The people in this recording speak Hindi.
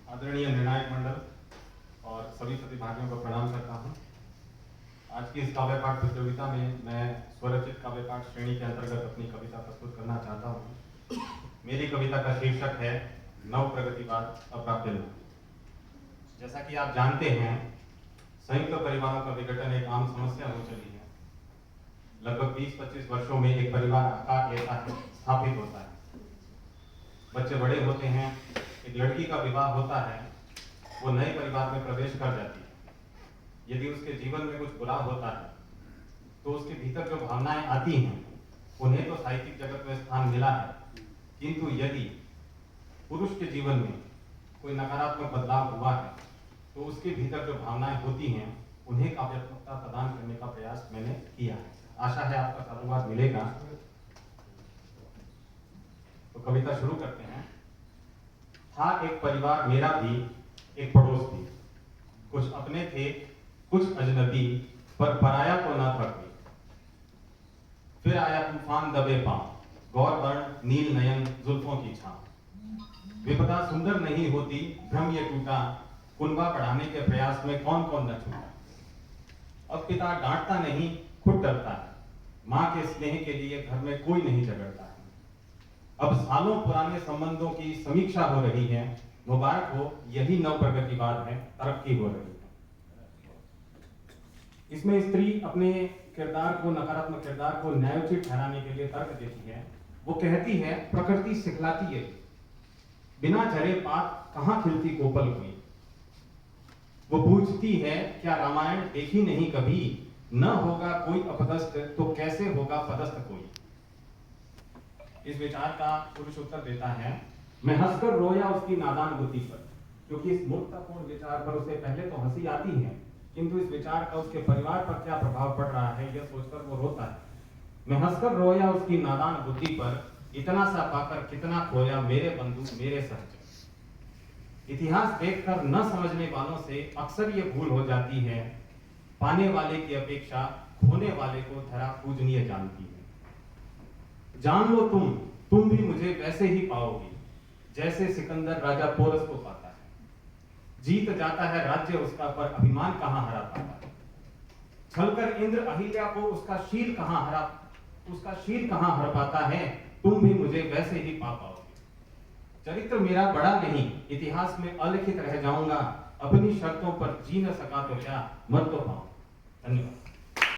आदरणीय निर्णायक मंडल और सभी प्रतिभागियों को प्रणाम करता हूं। आज की इस काव्य पाठ प्रतियोगिता में मैं स्वरचित काव्य पाठ श्रेणी के अंतर्गत अपनी कविता प्रस्तुत करना चाहता हूं। मेरी कविता का शीर्षक है नव प्रगतिवाद अप्राप्य लोक। जैसा कि आप जानते हैं, संयुक्त परिवारों का विघटन एक आम समस्या हो चली है। लगभग 20-25 वर्षों में एक परिवार आकार लेता है, स्थापित होता है, बच्चे बड़े होते हैं, एक लड़की का विवाह होता है, वो नए परिवार में प्रवेश कर जाती है। यदि उसके जीवन में कुछ बुरा होता है तो उसके भीतर जो भावनाएं आती हैं उन्हें तो साहित्यिक जगत में स्थान मिला है, किंतु यदि पुरुष के जीवन में कोई नकारात्मक बदलाव हुआ है तो उसके भीतर जो भावनाएं होती हैं उन्हें काव्यात्मकता प्रदान करने का प्रयास मैंने किया है। आशा है आपका साधुवाद मिलेगा। तो कविता शुरू करते हैं। था एक परिवार मेरा भी, एक पड़ोस भी, कुछ अपने थे कुछ अजनबी, पर पराया तो ना था कोई। फिर आया तूफान दबे पांव, गौर वर्ण नील नयन जुल्फों की छांव। विपदा सुंदर नहीं होती, भ्रम ये टूटा, कुनबा बढ़ाने के प्रयास में कौन कौन न छूटा। अब पिता डांटता नहीं, खुद डरता है, माँ के स्नेह के लिए घर में कोई नहीं झगड़ता है। अब सालों पुराने संबंधों की समीक्षा हो रही है, मुबारक हो, यही नव प्रगतिवाद है, तरक्की हो रही है। इसमें स्त्री अपने किरदार को, नकारात्मक किरदार को न्यायोचित ठहराने के लिए तर्क देती है। वो कहती है, प्रकृति सिखलाती है, बिना झरे पात कहां खिलती कोपल कोई। वो पूछती है, क्या रामायण देखी नहीं कभी, न होगा कोई अपदस्थ तो कैसे होगा पदस्थ कोई। इस विचार का पुरुष उत्तर देता है, मैं हंसकर रोया उसकी नादान बुद्धि पर। क्योंकि इस मूर्खतापूर्ण विचार पर उसे पहले तो हंसी आती है, किंतु इस विचार का उसके परिवार पर क्या प्रभाव पड़ रहा है यह सोचकर वो रोता है। मैं हंसकर रोया उसकी नादान बुद्धि पर, इतना सा पाकर कितना खोया मेरे बंधु मेरे सहचर। इतिहास देखकर न समझने वालों से अक्सर ये भूल हो जाती है, पाने वाले की अपेक्षा खोने वाले को धरा पूजनीय जानती है। जान लो तुम भी मुझे वैसे ही पाओगी, जैसे सिकंदर राजा पोरस को पाता है। जीत जाता है राज्य उसका, पर अभिमान कहां हरा पाता है। छलकर इंद्र अहिल्या को उसका शील कहां हर पाता है। तुम भी मुझे वैसे ही पा पाओगे। चरित्र मेरा बड़ा नहीं, इतिहास में अलिखित रह जाऊंगा। अपनी शर्तों पर जी न सका तो क्या, मर तो पाऊं। धन्यवाद।